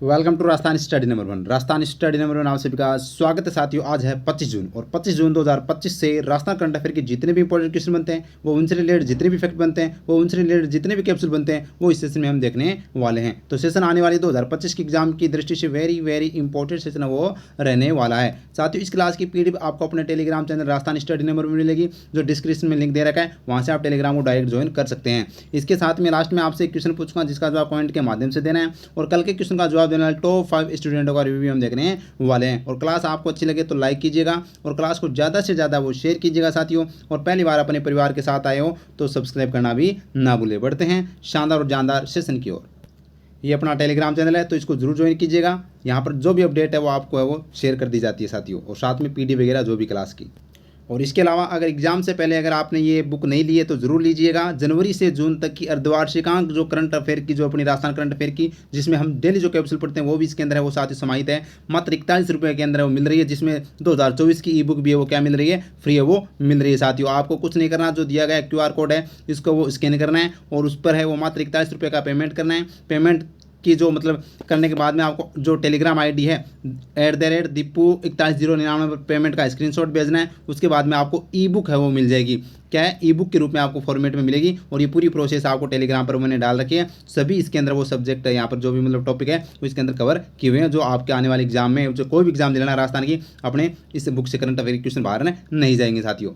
Welcome to Rajasthan study number 1। Rajasthan study number 1 आप सभी का स्वागत है साथियों। आज है 25 जून और 25 जून 2025 से राजस्थान करंट अफेयर के जितने भी इंपॉर्टेंट क्वेश्चन बनते हैं वो उनसे रिलेटेड जितने भी फैक्ट बनते हैं वो उनसे रिलेटेड जितने भी कैप्सूल बनते हैं वो इस सेशन में हम देखने वाले हैं। तो सेशन आने वाली 2025 की एग्जाम की दृष्टि से वेरी वेरी इंपॉर्टेंट सेशन है वो रहने वाला है। साथियों इस क्लास की पीडीएफ आपको अपने Telegram channel Rajasthan study number में मिलेगी, जो डिस्क्रिप्शन में लिंक दे रखा है, वहाँ से आप टेलीग्राम को डायरेक्ट ज्वाइन कर सकते हैं। इसके साथ में लास्ट में आपसे एक क्वेश्चन पूछूंगा जिसका जवाब कमेंट के माध्यम से देना है और कल के क्वेश्चन का जवाब देना है। टॉप 5 स्टूडेंटों का रिव्यू हम देखने वाले हैं और क्लास आपको अच्छी लगे तो लाइक कीजिएगा और क्लास को ज़्यादा से ज़्यादा वो शेयर कीजिएगा साथियों। और पहली बार अपने परिवार के साथ आए हो तो सब्सक्राइब करना भी ना भूलें। बढ़ते हैं शानदार और जानदार सेशन की ओर। ये अपना टेलीग्राम चैनल है तो इसको जरूर ज्वाइन कीजिएगा। यहाँ पर जो भी अपडेट है वो आपको है वो शेयर कर दी जाती है साथियों, और साथ में पीडी वगैरह जो भी क्लास की। और इसके अलावा अगर एग्जाम से पहले अगर आपने ये बुक नहीं ली है तो ज़रूर लीजिएगा। जनवरी से जून तक की अर्धवार्षिकांक जो करंट अफेयर की, जो अपनी राजस्थान करंट अफेयर की, जिसमें हम डेली जो कैप्सूल पढ़ते हैं वो भी इसके अंदर है, वो साथ ही समाहित है। मात्र 41 रुपये के अंदर वो मिल रही है, जिसमें 2024 की ई बुक भी है वो क्या मिल रही है, फ्री है वो मिल रही है साथियों। आपको कुछ नहीं करना, जो दिया गया QR कोड है इसको वो स्कैन करना है और उस पर है वो मात्र 41 रुपये का पेमेंट करना है। पेमेंट की जो मतलब करने के बाद में आपको जो टेलीग्राम आईडी है @दीपू410999 पर पेमेंट का स्क्रीनशॉट भेजना है। उसके बाद में आपको ई बुक है वो मिल जाएगी। क्या है, ई बुक के रूप में आपको फॉर्मेट में मिलेगी और ये पूरी प्रोसेस आपको टेलीग्राम पर मैंने डाल रखी है। सभी इसके अंदर वो सब्जेक्ट है, यहाँ पर जो भी मतलब टॉपिक है वो इसके अंदर कवर किए हुए हैं, जो आपके आने वाले एग्जाम में, जो कोई भी एग्जाम दिलाना राजस्थान की, अपने इस बुक से करंट अफेयर क्वेश्चन बाहर नहीं जाएंगे साथियों।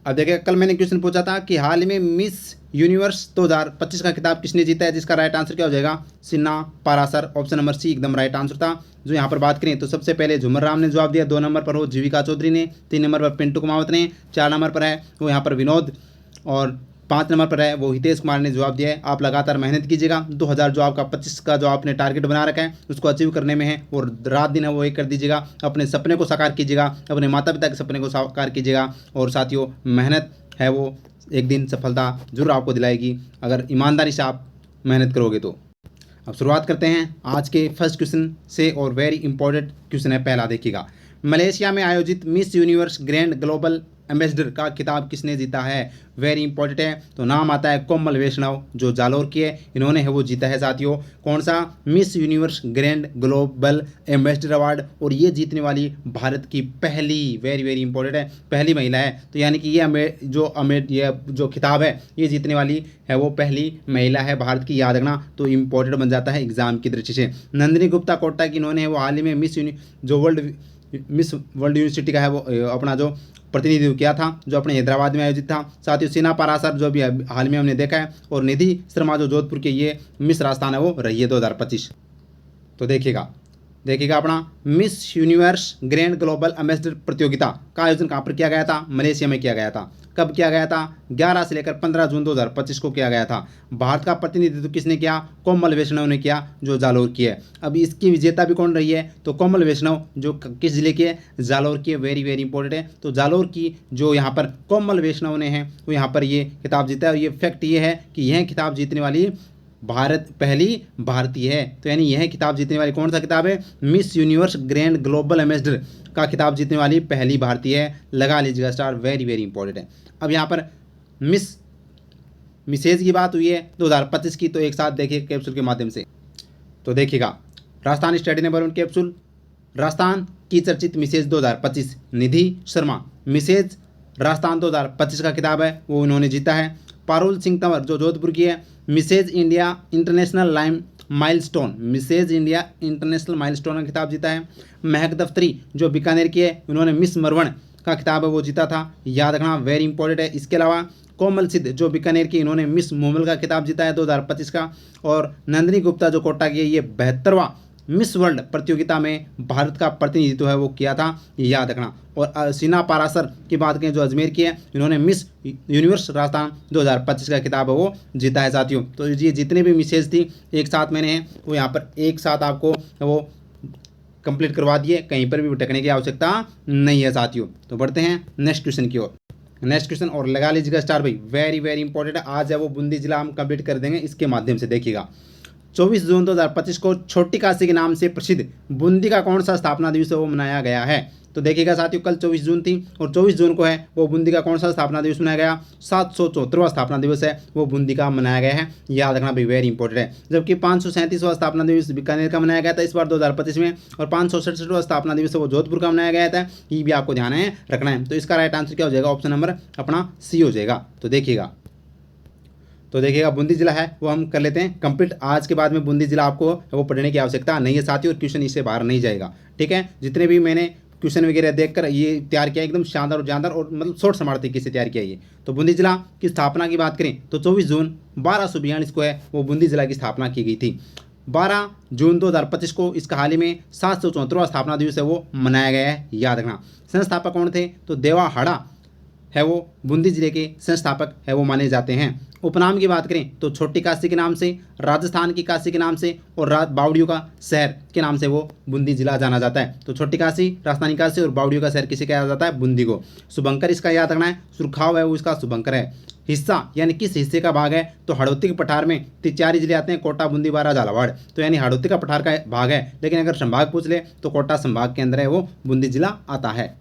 अब देखिए, कल मैंने क्वेश्चन पूछा था कि हाल ही में मिस यूनिवर्स 2025 का खिताब किसने जीता है, जिसका राइट आंसर क्या हो जाएगा, Sinha Parasar. Option number C एकदम राइट आंसर था। जो यहाँ पर बात करें तो सबसे पहले झुमर राम ने जवाब दिया, 2 नंबर पर हो जीविका चौधरी ने, 3 नंबर पर पिंटू कुमावत ने, 4 नंबर पर है वो यहाँ पर विनोद, और 5 नंबर पर है वो हितेश कुमार ने जवाब दिया है। आप लगातार मेहनत कीजिएगा। 2000 जो आपका 25 का जो आपने टारगेट बना रखा है उसको अचीव करने में है, और रात दिन है वो एक कर दीजिएगा। अपने सपने को साकार कीजिएगा, अपने माता पिता के सपने को साकार कीजिएगा, और साथियों मेहनत है वो एक दिन सफलता जरूर आपको दिलाएगी अगर ईमानदारी से आप मेहनत करोगे तो। अब शुरुआत करते हैं आज के फर्स्ट क्वेश्चन से, और वेरी इंपॉर्टेंट क्वेश्चन है पहला। देखिएगा, मलेशिया में आयोजित miss universe grand global ambassador का खिताब किसने जीता है, वेरी इंपॉर्टेंट है। तो नाम आता है कोमल वैष्णव, जो जालोर की है, इन्होंने है वो जीता है साथियों। कौन सा, miss universe grand global ambassador award, और ये जीतने वाली भारत की पहली, वेरी वेरी इंपॉर्टेंट है, पहली महिला है। तो यानी कि ये जो खिताब है ये जीतने वाली है वो पहली महिला है भारत की, याद रखना। तो इंपॉर्टेंट बन जाता है एग्जाम की दृष्टि से। नंदिनी गुप्ता कोटा की, इन्होंने वो हाल ही में मिस वर्ल्ड यूनिवर्सिटी का है वो अपना जो प्रतिनिधित्व किया था, जो अपने हैदराबाद में आयोजित था। साथ ही सिन्हा पारासर जो भी हाल में हमने देखा है, और निधि शर्मा जो जोधपुर के ये मिस राजस्थान है वो रही है 2025। तो देखिएगा अपना miss universe grand global ambassador प्रतियोगिता का आयोजन कहाँ पर किया गया था, मलेशिया में किया गया था। कब किया गया था, 11 से लेकर 15 जून 2025 को किया गया था। भारत का प्रतिनिधित्व किसने किया, कोमल वैष्णव ने किया, जो जालोर की है। अब इसकी विजेता भी कौन रही है, तो कोमल वैष्णव, जो किस जिले की है, जालोर की है। वेरी वेरी इंपॉर्टेंट है। तो जालोर की जो यहाँ पर कोमल वैष्णव ने है वो यहाँ पर ये खिताब जीता है। और ये फैक्ट ये है कि यह खिताब जीतने वाली पहली भारतीय है। तो यानी यह खिताब जीतने वाली कौन सा खिताब है, miss universe grand global ambassador का खिताब जीतने वाली पहली भारतीय है। लगा लीजिएगा स्टार, वेरी वेरी इंपॉर्टेंट है। अब यहाँ पर मिसेज की बात हुई है 2025 की, तो एक साथ देखिए कैप्सूल के माध्यम से। तो देखिएगा, Rajasthan study number 1 capsule, Rajasthan की चर्चित मिसेज 2025 निधि शर्मा, मिसेज राजस्थान 2025 का खिताब है वो उन्होंने जीता है। पारुल सिंह तंवर जो जोधपुर की है, Mrs India International Milestone, Mrs India International Milestone का खिताब जीता है। महक दफ्तरी जो बीकानेर की है, उन्होंने मिस मरवण का खिताब है वो जीता था, याद रखना, वेरी इंपॉर्टेंट है। इसके अलावा कोमल सिद्ध जो बीकानेर की, इन्होंने मिस मोमल का खिताब जीता है 2025 का। और नंदिनी गुप्ता जो कोटा की है, ये 72वां मिस वर्ल्ड प्रतियोगिता में भारत का प्रतिनिधित्व है वो किया था, याद रखना। और सिन्हा पारासर की बात करें जो अजमेर की है, इन्होंने मिस यूनिवर्स राजस्थान 2025 का खिताब है वो जीता है साथियों। तो ये जितने भी मिसेज थी एक साथ मैंने हैं वो यहाँ पर एक साथ आपको वो कंप्लीट करवा दिए, कहीं पर भी भटकने की आवश्यकता नहीं है साथियों। तो बढ़ते हैं नेक्स्ट क्वेश्चन की ओर। नेक्स्ट क्वेश्चन, और लगा लीजिएगा स्टार भाई, वेरी वेरी इंपॉर्टेंट है। आज है वो बूंदी जिला हम कंप्लीट कर देंगे इसके माध्यम से। देखिएगा, 24 जून 2025 को छोटी काशी के नाम से प्रसिद्ध बूंदी का कौन सा स्थापना दिवस है वो मनाया गया है। तो देखिएगा साथियों, कल 24 जून थी और 24 जून को है वो बूंदी का कौन सा स्थापना दिवस मनाया गया, 774वां स्थापना दिवस है वो बूंदी का मनाया गया है, याद रखना भाई, वेरी इंपॉर्टेंट है। जबकि 537वां स्थापना दिवस बीकानेर का मनाया गया था इस बार 2025 में, और 567वां स्थापना दिवस है वो जोधपुर का मनाया गया था। ये भी आपको ध्यान है रखना है। तो इसका राइट आंसर क्या हो जाएगा, ऑप्शन नंबर अपना सी हो जाएगा। तो देखिएगा बूंदी जिला है वो हम कर लेते हैं कंप्लीट। आज के बाद में बूंदी जिला आपको वो पढ़ने की आवश्यकता नहीं है साथियों, और क्वेश्चन इससे बाहर नहीं जाएगा। ठीक है, जितने भी मैंने क्वेश्चन वगैरह देखकर ये तैयार किया एकदम शानदार और जानदार और मतलब शॉर्ट स्मार्ट तरीके से तैयार किया ये। तो बूंदी जिला की स्थापना की बात करें तो 24 जून 1242 को है वो बूंदी जिला की स्थापना की गई थी। 12 जून 2025 को इसका हाल ही में 774वां स्थापना दिवस है वो मनाया गया है, याद रखना। संस्थापक कौन थे, तो देवाहाड़ा है वो बूंदी जिले के संस्थापक है वो माने जाते हैं। उपनाम की बात करें तो छोटी काशी के नाम से, राजस्थान की काशी के नाम से और बावड़ियों का शहर के नाम से वो बूंदी जिला जाना जाता है। तो छोटी काशी, राजस्थानी काशी और बावड़ियों का शहर किसे कहा जाता है, बूंदी को। शुभंकर इसका याद रखना है, सुरखाव है वो इसका शुभंकर है। हिस्सा यानी किस हिस्से का भाग है, तो हड़ौती के पठार में 4 जिले आते हैं, कोटा, बूंदी, बारा, झालावाड़। तो यानी हड़ौती का पठार का भाग है, लेकिन अगर संभाग पूछ ले तो कोटा संभाग के अंदर है वो बूंदी जिला आता है।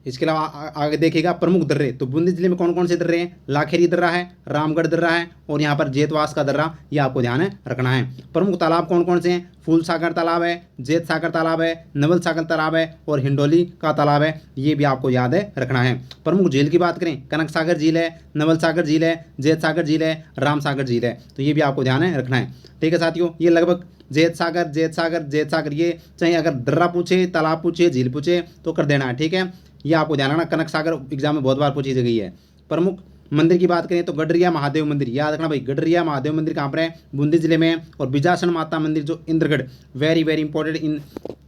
इसके अलावा आगे देखिएगा प्रमुख दर्रे, तो बूंदी जिले में कौन कौन से दर्रे हैं, लाखेरी दर्रा है, रामगढ़ दर्रा है और यहाँ पर जेतवास का दर्रा, ये आपको ध्यान रखना है। प्रमुख तालाब कौन कौन से हैं, फूल सागर तालाब है, जेत सागर तालाब है, नवल सागर तालाब है और हिंडोली का तालाब है, ये भी आपको याद है रखना है। प्रमुख झील की बात करें, कनक सागर झील है, नवल सागर झील है, जेत सागर झील है, राम सागर झील है, तो ये भी आपको ध्यान रखना है। ठीक है साथियों, ये लगभग जेत सागर ये चाहे अगर दर्रा पूछे, तालाब पूछे, झील पूछे तो कर देना है। ठीक है, ये आपको ध्यान रखना, कनक सागर एग्जाम में बहुत बार पूछी गई है। प्रमुख मंदिर की बात करें तो गडरिया महादेव मंदिर, याद रखना भाई, गडरिया महादेव मंदिर कहाँ पर है, बूंदी जिले में है। और बिजासन माता मंदिर जो इंद्रगढ़, वेरी वेरी इंपॉर्टेंट, इन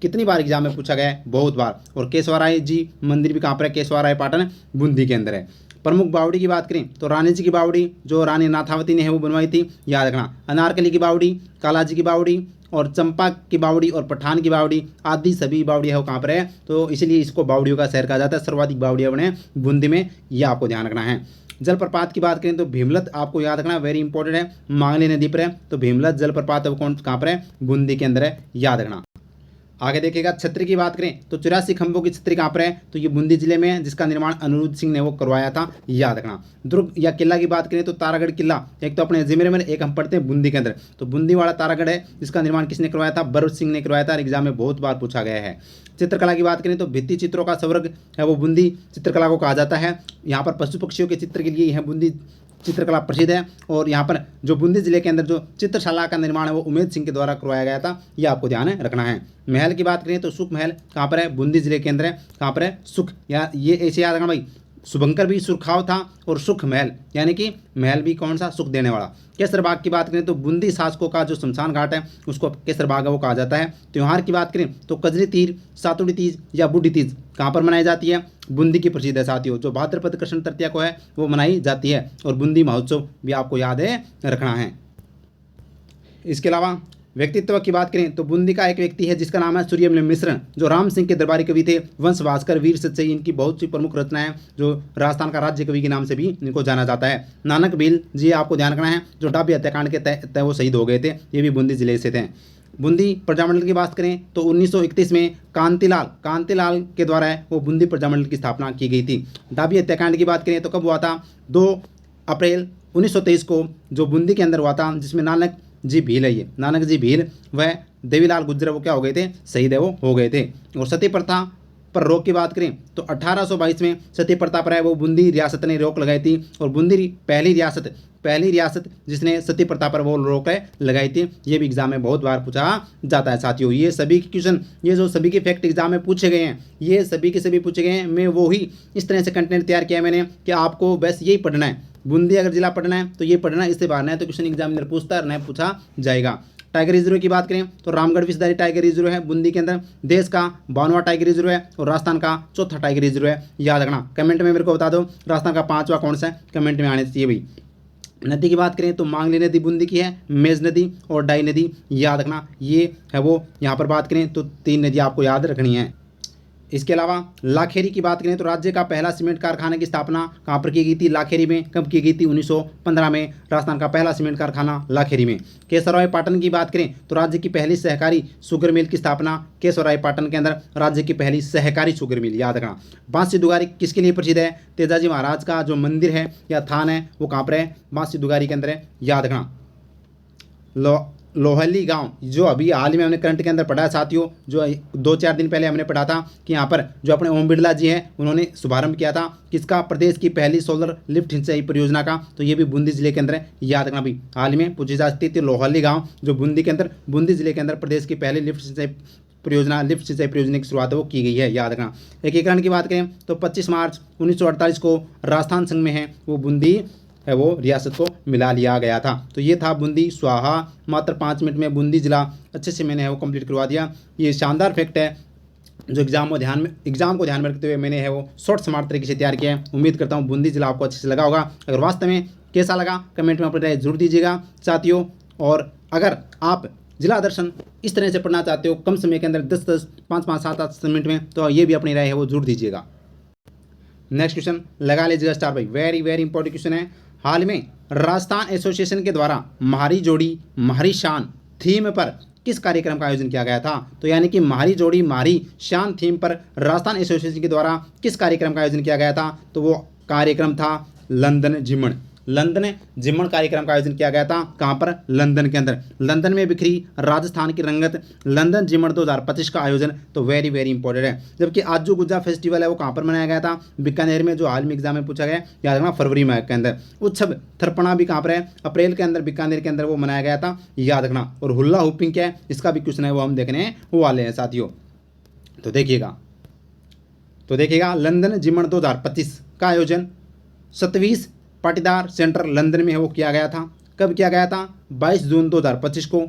कितनी बार एग्जाम में पूछा गया है, बहुत बार। और केशवराय जी मंदिर भी कहाँ पर है, केशवराय पाटन बूंदी के अंदर है। प्रमुख बावड़ी की बात करें तो रानी जी की बावड़ी जो रानी नाथावती ने है वो बनवाई थी, याद रखना। अनारकली की बावड़ी, कालाजी की बावड़ी और चंपा की बावड़ी और पठान की बावड़ी आदि सभी बावड़ियाँ वो कहाँ पर है, तो इसलिए इसको बावड़ियों का शहर कहा जाता है। सर्वाधिक बावड़ियाँ बने बूंदी में, ये आपको ध्यान रखना है। जलप्रपात की बात करें तो भीमलत आपको याद रखना, वेरी इंपॉर्टेंट है, मांगली नदी पर है। तो भीमलत जलप्रपात है वो कहाँ पर है, बूंदी के अंदर है, याद रखना। आगे देखिएगा छतरी की बात करें तो 84 खंभों की छतरी कहाँ पर है, तो ये बूंदी जिले में है, जिसका निर्माण अनिरुद्ध सिंह ने वो करवाया था, याद रखना। दुर्ग या किला की बात करें तो तारागढ़ किला, एक तो अपने जिम्मे में, एक हम पढ़ते हैं बूंदी के अंदर, तो बूंदी वाला तारागढ़ है, जिसका निर्माण किसने करवाया था, भरत सिंह ने करवाया था। एग्जाम में बहुत बार पूछा गया है। चित्रकला की बात करें तो भित्ति चित्रों का स्वर्ग है वो बूंदी चित्रकला को कहा जाता है। यहाँ पर पशु पक्षियों के चित्र के लिए यह बूंदी चित्रकला प्रसिद्ध है। और यहाँ पर जो बूंदी जिले के अंदर जो चित्रशाला का निर्माण है वो उमेद सिंह के द्वारा करवाया गया था, ये आपको ध्यान रखना है। महल की बात करें तो सुख महल कहाँ पर है, बूंदी जिले के अंदर है, कहाँ पर है, सुख, या ये ऐसे याद रखना भाई, शुभंकर भी सुरखाव था और सुख महल, यानी कि महल भी कौन सा, सुख देने वाला। केसर बाग की बात करें तो बूंदी शासकों का जो शमशान घाट है उसको केसर बाग है वो कहा जाता है। त्यौहार की बात करें तो कजरी तीज, सातुड़ी तीज या बूढ़ी तीज कहाँ पर मनाई जाती है, बूंदी की प्रसिद्ध है साथियों, जो भाद्रपद कृष्ण तृतीया को है वो मनाई जाती है। और बूंदी महोत्सव भी आपको याद है रखना है। इसके अलावा व्यक्तित्व की बात करें तो बूंदी का एक व्यक्ति है जिसका नाम है सूर्यमल मिश्र, जो राम सिंह के दरबारी कवि थे। वंश भास्कर, वीर सच्चई, इनकी बहुत सी प्रमुख रचनाएं हैं, जो राजस्थान का राज्य कवि के नाम से भी इनको जाना जाता है। नानक भील जी आपको ध्यान रखना है, जो डाबी हत्याकांड के तहत वो शहीद हो गए थे, ये भी बूंदी जिले से थे। बूंदी प्रजामंडल की बात करें तो 1931 में कांतिलाल के द्वारा है वो बूंदी प्रजामंडल की स्थापना की गई थी। डाबी हत्याकांड की बात करें तो कब हुआ था, 2 अप्रैल 1923 को जो बूंदी के अंदर हुआ था, जिसमें नानक जी भील है, ये नानक जी भील वह देवीलाल गुज्जर वो क्या हो गए थे, शहीद है वो हो गए थे। और सती प्रथा पर रोक की बात करें तो 1822 में सती प्रथा पर है वो बूंदी रियासत ने रोक लगाई थी। और बूंदी पहली रियासत जिसने सती प्रथा पर वो रोक लगाई थी, ये भी एग्जाम में बहुत बार पूछा जाता है साथियों। ये सभी क्वेश्चन, ये जो सभी के फैक्ट एग्जाम में पूछे गए हैं, ये सभी के सभी पूछे गए हैं। मैं वो ही इस तरह से कंटेंट तैयार किया है मैंने कि आपको बस यही पढ़ना है, बूंदी अगर जिला पढ़ना है तो ये पढ़ना है, इससे बाहर है तो क्वेश्चन एग्जामिनर पूछा जाएगा। टाइगर रिजर्व की बात करें तो रामगढ़ विषधारी टाइगर रिजर्व है बूंदी के अंदर, देश का 52वां टाइगर रिजर्व है और राजस्थान का 4था टाइगर रिजर्व है, याद रखना। कमेंट में मेरे को बता दो राजस्थान का 5वां कौन सा है, कमेंट में आने चाहिए भाई। नदी की बात करें तो मांगली नदी बूंदी की है, मेज नदी और डाई नदी, याद रखना, ये है वो। यहाँ पर बात करें तो 3 नदी आपको याद रखनी है। इसके अलावा लाखेरी की बात करें तो राज्य का पहला सीमेंट कारखाने की स्थापना कहाँ पर की गई थी? लाखेरी में। कब की गई थी? 1915 में राजस्थान का पहला सीमेंट कारखाना लाखेरी में। केशवराय पाटन की बात करें तो राज्य की पहली सहकारी शुगर मिल की स्थापना केशवराय पाटन के अंदर राज्य की पहली सहकारी शुगर मिल, याद रखना। बांसी दुगारी किसके लिए प्रसिद्ध है? तेजाजी महाराज का जो मंदिर है या थान है वो कहाँ पर है? बांसी दुगारी के अंदर है, याद रखना। लोहली गांव जो अभी हाल ही में हमने करंट के अंदर पढ़ा है साथियों, जो 2-4 दिन पहले हमने पढ़ा था कि यहाँ पर जो अपने ओम बिरला जी हैं उन्होंने शुभारंभ किया था किसका? प्रदेश की पहली सोलर लिफ्ट सिंचाई परियोजना का। तो ये भी बूंदी जिले के अंदर है, याद रखना भाई। हाल ही में पूछी जा सकती थी लोहली गाँव जो बूंदी के अंदर, बूंदी जिले के अंदर प्रदेश की पहली लिफ्ट सिंचाई परियोजना की शुरुआत वो की गई है, याद रखना। एकीकरण की बात करें तो 25 मार्च 1948 को राजस्थान संघ में है वो बूंदी है वो रियासत को मिला लिया गया था। तो ये था बूंदी स्वाहा। मात्र 5 मिनट में बूंदी जिला अच्छे से मैंने है वो कंप्लीट करवा दिया। ये शानदार फैक्ट है जो एग्जाम को ध्यान में रखते हुए मैंने है वो शॉर्ट स्मार्ट तरीके से तैयार किया है। उम्मीद करता हूँ बूंदी जिला आपको अच्छे से लगा होगा। अगर वास्तव में कैसा लगा कमेंट में अपनी राय जरूर दीजिएगा साथियों। और अगर आप जिला दर्शन इस तरह से पढ़ना चाहते हो कम समय के अंदर 10-10, 5-5, 7-8 मिनट में, तो ये भी अपनी राय है वो जरूर दीजिएगा। नेक्स्ट क्वेश्चन लगा लीजिएगा स्टार भाई, वेरी वेरी इंपॉर्टेंट क्वेश्चन है। हाल में राजस्थान एसोसिएशन के द्वारा म्हारी जोड़ी म्हारी शान थीम पर किस कार्यक्रम का आयोजन किया गया था? तो यानी कि म्हारी जोड़ी म्हारी शान थीम पर राजस्थान एसोसिएशन के द्वारा किस कार्यक्रम का आयोजन किया गया था? तो वो कार्यक्रम था लंदन जिमन। लंदन जिमन कार्यक्रम का आयोजन किया गया था। कहाँ पर? लंदन के अंदर। लंदन में बिखरी राजस्थान की रंगत, लंदन जिमन 2025 का आयोजन तो वेरी वेरी इंपॉर्टेंट है। जबकि आजू गुज्जा फेस्टिवल है वो कहाँ पर मनाया गया था? बीकानेर में, जो हाल में एग्जाम में पूछा गया, याद रखना फरवरी माह के अंदर। उत्सव थरपणा भी कहाँ पर है? अप्रैल के अंदर बीकानेर के अंदर वो मनाया गया था, याद रखना। और हुल्ला हुपिंग क्या है इसका भी क्वेश्चन है वो हम देखने वाले हैं साथियों। तो देखिएगा लंदन जिमन 2025 का आयोजन 27 पाटीदार सेंटर लंदन में है वो किया गया था। कब किया गया था? 22 जून 2025 को।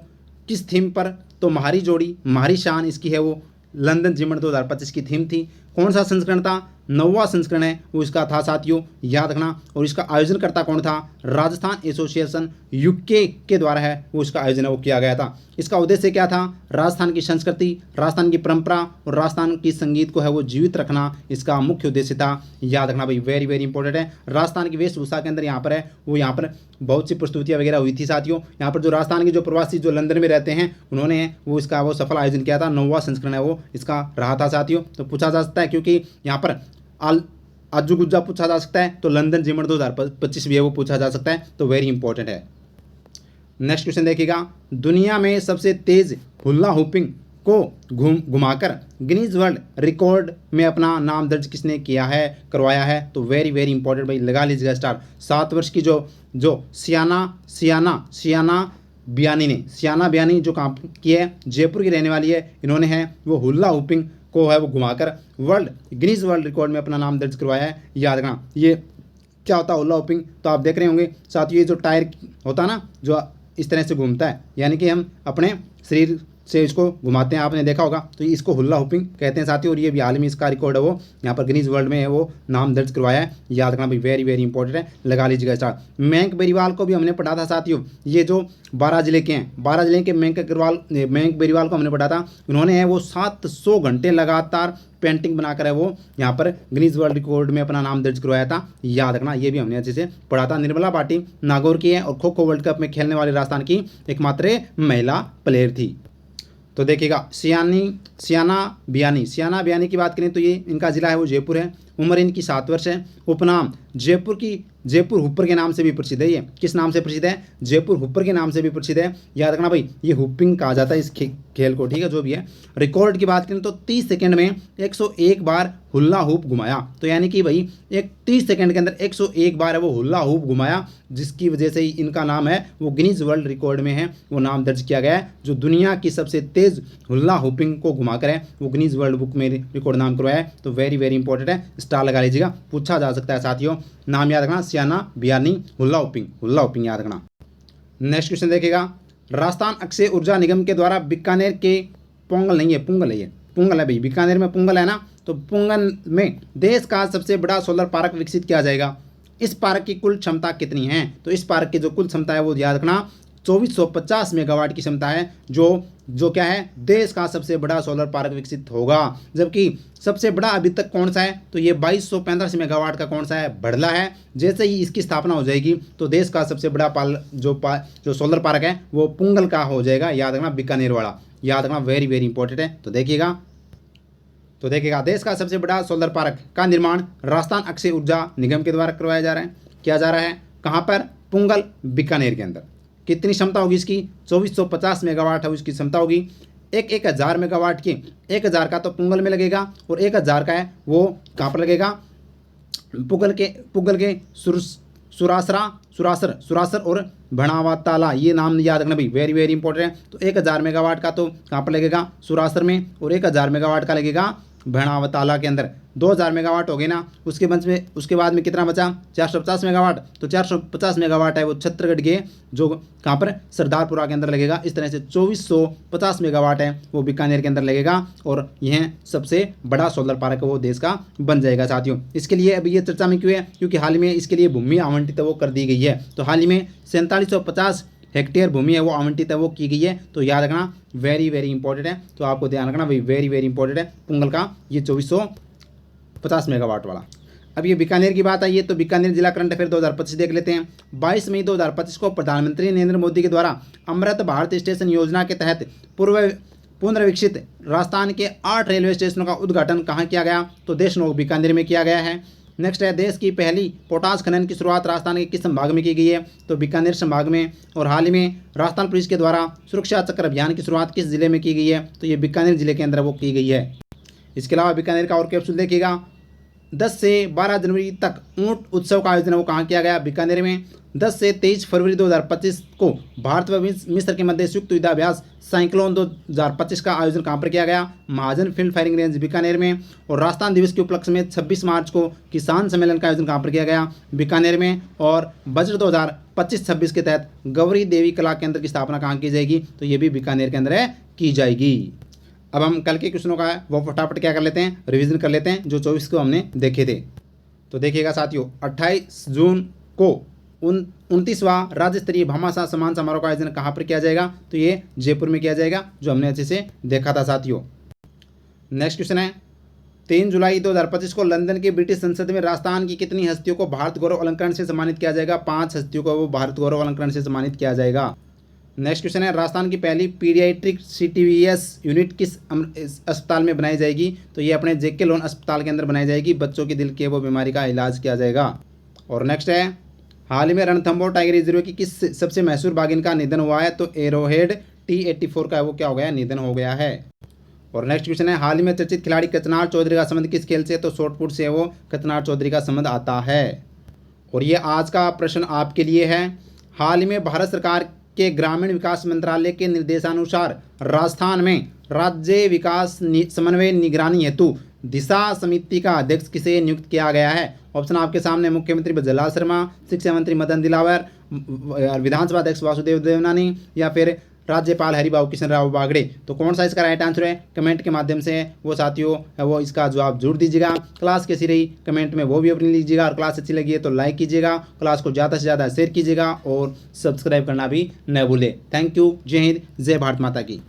किस थीम पर? तो म्हारी जोड़ी म्हारी शान इसकी है वो लंदन जिमन 2025 की थीम थी। कौन सा संस्करण था? 9वां संस्करण है वो इसका था साथियों, याद रखना। और इसका आयोजनकर्ता कौन था? राजस्थान एसोसिएशन यूके के द्वारा है वो इसका आयोजन है वो किया गया था। इसका उद्देश्य क्या था? राजस्थान की संस्कृति, राजस्थान की परंपरा और राजस्थान की संगीत को है वो जीवित रखना इसका मुख्य उद्देश्य था, याद रखना भाई। वेरी वेरी इंपॉर्टेंट है। राजस्थान की वेशभूषा के अंदर यहाँ पर है वो यहाँ पर बहुत सी प्रस्तुतियाँ वगैरह हुई थी साथियों। यहाँ पर जो राजस्थान के जो प्रवासी जो लंदन में रहते हैं उन्होंने वो इसका वो सफल आयोजन किया था। 9वां संस्करण है वो इसका रहा था साथियों। तो पूछा जा सकता है क्योंकि यहाँ पर आजू गुज्जा पूछा जा सकता है, तो लंदन जिमन 2025 भी है वो पूछा जा सकता है, तो वेरी इंपॉर्टेंट है। नेक्स्ट क्वेश्चन देखिएगा, दुनिया में सबसे तेज हुल्ला हुपिंग को घुमाकर गिनीज वर्ल्ड रिकॉर्ड में अपना नाम दर्ज किसने किया है, करवाया है? तो वेरी वेरी इंपॉर्टेंट भाई, लगा लीजिएगा स्टार। 7 वर्ष की जो सियाना बियानी जो काम की है, जयपुर की रहने वाली है। इन्होंने है वो हुल्ला हुपिंग को है वो घुमाकर गिनीज वर्ल्ड रिकॉर्ड में अपना नाम दर्ज करवाया है, याद रखना। ये क्या होता है हुल्ला हुपिंग? तो आप देख रहे होंगे साथियों, ये जो टायर होता है ना जो इस तरह से घूमता है, यानी कि हम अपने शरीर से इसको घुमाते हैं, आपने देखा होगा, तो इसको हुल्ला हुपिंग कहते हैं साथियों। और ये भी हाल में इसका रिकॉर्ड है वो यहाँ पर गिनीज वर्ल्ड में है वो नाम दर्ज करवाया है, याद रखना भाई। वेरी वेरी इंपॉर्टेंट है, लगा लीजिएगा स्टार। मयंक बेरीवाल को भी हमने पढ़ा था साथियों, ये जो 12 जिले के हैं, 12 जिले के मयंक बेरीवाल को हमने पढ़ा था। उन्होंने है वो 700 घंटे लगातार पेंटिंग बनाकर है वो यहाँ पर गिनीज वर्ल्ड रिकॉर्ड में अपना नाम दर्ज करवाया था, याद रखना। ये भी हमने अच्छे से पढ़ा था। निर्मला पाटिल नागौर की है और खो खो वर्ल्ड कप में खेलने वाली राजस्थान की एकमात्र महिला प्लेयर थी। तो देखिएगा सियाना बियानी की बात करें तो ये इनका जिला है वो जयपुर है। उम्र इनकी 7 वर्ष है। उपनाम जयपुर हुपर के नाम से भी प्रसिद्ध है। ये किस नाम से प्रसिद्ध है? जयपुर हुपर के नाम से भी प्रसिद्ध है, याद रखना भाई। ये हुपिंग कहा जाता है इस खेल को, ठीक है, जो भी है। रिकॉर्ड की बात करें तो 30 सेकंड में 101 बार हुल्ला हुप घुमाया। तो यानी कि भाई 30 सेकंड के अंदर 101 बार है वो हुल्ला हुप घुमाया, जिसकी वजह से ही इनका नाम है वो गिनीज वर्ल्ड रिकॉर्ड में है वो नाम दर्ज किया गया है। जो दुनिया की सबसे तेज हुल्ला हुपिंग को घुमाकर है वो गिनीज वर्ल्ड बुक में रिकॉर्ड नाम करवाया है। तो वेरी वेरी इंपॉर्टेंट है, स्टार लगा लीजिएगा, पूछा जा सकता है साथियों। नाम याद रखना, सियाना बियानी हुल्ला हुपिंग याद रखना। नेक्स्ट क्वेश्चन देखिएगा, राजस्थान अक्षय ऊर्जा निगम के द्वारा बीकानेर के पुंगल है भाई, बीकानेर में पुंगल है ना, तो पुंगल में देश का सबसे बड़ा सोलर पार्क विकसित किया जाएगा। इस पार्क की कुल क्षमता कितनी है? तो इस पार्क की जो कुल क्षमता है वो याद रखना 2450 मेगावाट की क्षमता है, जो क्या है, देश का सबसे बड़ा सोलर पार्क विकसित होगा। जबकि सबसे बड़ा अभी तक कौन सा है, तो ये 2245 मेगावाट का कौन सा है, भड़ला है। जैसे ही इसकी स्थापना हो जाएगी तो देश का सबसे बड़ा जो सोलर पार्क है वो पुंगल का हो जाएगा। याद रखना, बीकानेर वाला याद रखना, वेरी वेरी इंपॉर्टेंट है। तो देखिएगा देश का सबसे बड़ा सोलर पार्क का निर्माण राजस्थान अक्षय ऊर्जा निगम के द्वारा करवाया जा रहा है। किया जा रहा है कहाँ पर, पुंगल बीकानेर के अंदर। कितनी क्षमता होगी इसकी, 2450 मेगावाट है उसकी क्षमता होगी। 1000 मेगावाट की, 1000 का तो पुंगल में लगेगा और 1000 का है वो कहाँ पर लगेगा, पुंगल के सुरासर और भणावा ताला, ये नाम याद रखना भाई, वेरी वेरी इंपॉर्टेंट है। तो 1000 मेगावाट का तो कहाँ पर लगेगा, सुरासर में, और 1000 मेगावाट का लगेगा भणावताला के अंदर। 2000 मेगावाट हो गए ना। उसके बाद में कितना बचा, 450 मेगावाट। तो 450 मेगावाट है वो छत्तीसगढ़ के जो कहाँ पर, सरदारपुरा के अंदर लगेगा। इस तरह से 2450 मेगावाट है वो बीकानेर के अंदर लगेगा और यह सबसे बड़ा सोलर पार्क वो देश का बन जाएगा साथियों। इसके लिए अभी ये चर्चा में क्यों है, क्योंकि हाल ही में इसके लिए भूमि आवंटित वो कर दी गई है। तो हाल ही में 4750 हेक्टेयर भूमि है वो आवंटित है वो की गई है। तो याद रखना, वेरी वेरी इंपॉर्टेंट है। तो आपको ध्यान रखना भाई, वेरी वेरी इंपॉर्टेंट है पुंगल का ये 2450 मेगावाट वाला। अब ये बीकानेर की बात आई है तो बीकानेर जिला करंट अफेयर 2025 देख लेते हैं। 22 मई 2025 को प्रधानमंत्री नरेंद्र मोदी के द्वारा अमृत भारत स्टेशन योजना के तहत पुनर्विकसित राजस्थान के 8 रेलवे स्टेशनों का उद्घाटन कहाँ किया गया, तो देशनोक बीकानेर में किया गया है। नेक्स्ट है, देश की पहली पोटास खनन की शुरुआत राजस्थान के किस संभाग में की गई है, तो बीकानेर संभाग में। और हाल ही में राजस्थान पुलिस के द्वारा सुरक्षा चक्र अभियान की शुरुआत किस जिले में की गई है, तो ये बीकानेर जिले के अंदर वो की गई है। इसके अलावा बीकानेर का और कैप्सूल देखिएगा, 10 से 12 जनवरी तक ऊंट उत्सव का आयोजन वो कहाँ किया गया, बीकानेर में। 10 से 23 फरवरी 2025 को भारत व मिस्र के मध्य संयुक्त युद्धाभ्यास साइक्लोन 2025 का आयोजन कहाँ पर किया गया, महाजन फील्ड फायरिंग रेंज बीकानेर में। और राजस्थान दिवस के उपलक्ष्य में 26 मार्च को किसान सम्मेलन का आयोजन कहाँ पर किया गया, बीकानेर में। और बजट 2025-26 के तहत गौरी देवी कला केंद्र की स्थापना कहाँ की जाएगी, तो ये भी बीकानेर के अंदर की जाएगी। अब हम कल के क्वेश्चनों का है वो फटाफट क्या कर लेते हैं, रिवीजन कर लेते हैं, जो 24 को हमने देखे थे। तो देखिएगा साथियों, 28 जून को 29वां राज्य स्तरीय भामाशाह सम्मान समारोह का आयोजन कहाँ पर किया जाएगा, तो ये जयपुर में किया जाएगा, जो हमने अच्छे से देखा था साथियों। नेक्स्ट क्वेश्चन है, 3 जुलाई 2025 को लंदन के ब्रिटिश संसद में राजस्थान की कितनी हस्तियों को भारत गौरव अलंकरण से सम्मानित किया जाएगा, 5 हस्तियों को वो भारत गौरव अलंकरण से सम्मानित किया जाएगा। नेक्स्ट क्वेश्चन है, राजस्थान की पहली पीडियाट्रिक CTVS यूनिट किस अस्पताल में बनाई जाएगी, तो ये अपने JK लोन अस्पताल के अंदर बनाई जाएगी, बच्चों की दिल के वो बीमारी का इलाज किया जाएगा। और नेक्स्ट है, हाल ही में रणथंभौर टाइगर रिजर्व की किस सबसे मशहूर बाघिन का निधन हुआ है, तो एरोहेड T84 का वो क्या हो गया, निधन हो गया है। और नेक्स्ट क्वेश्चन है, हाल ही में चर्चित खिलाड़ी कचनार चौधरी का संबंध किस खेल से, तो शॉटपुट से वो कचनार चौधरी का संबंध आता है। और ये आज का प्रश्न आपके लिए है, हाल ही में भारत सरकार के ग्रामीण विकास मंत्रालय के निर्देशानुसार राजस्थान में राज्य विकास समन्वय निगरानी हेतु दिशा समिति का अध्यक्ष किसे नियुक्त किया गया है। ऑप्शन आपके सामने, मुख्यमंत्री भजनलाल शर्मा, शिक्षा मंत्री मदन दिलावर, विधानसभा अध्यक्ष वासुदेव देवनानी, या फिर राज्यपाल हरिभाऊ किशन राव बागड़े। तो कौन सा इसका राइट आंसर है, कमेंट के माध्यम से वो साथियों वो इसका जवाब जरूर दीजिएगा। क्लास कैसी रही कमेंट में वो भी अपनी लीजिएगा, और क्लास अच्छी लगी है तो लाइक कीजिएगा, क्लास को ज़्यादा से ज़्यादा शेयर कीजिएगा और सब्सक्राइब करना भी न भूलें। थैंक यू, जय हिंद, जय भारत माता की।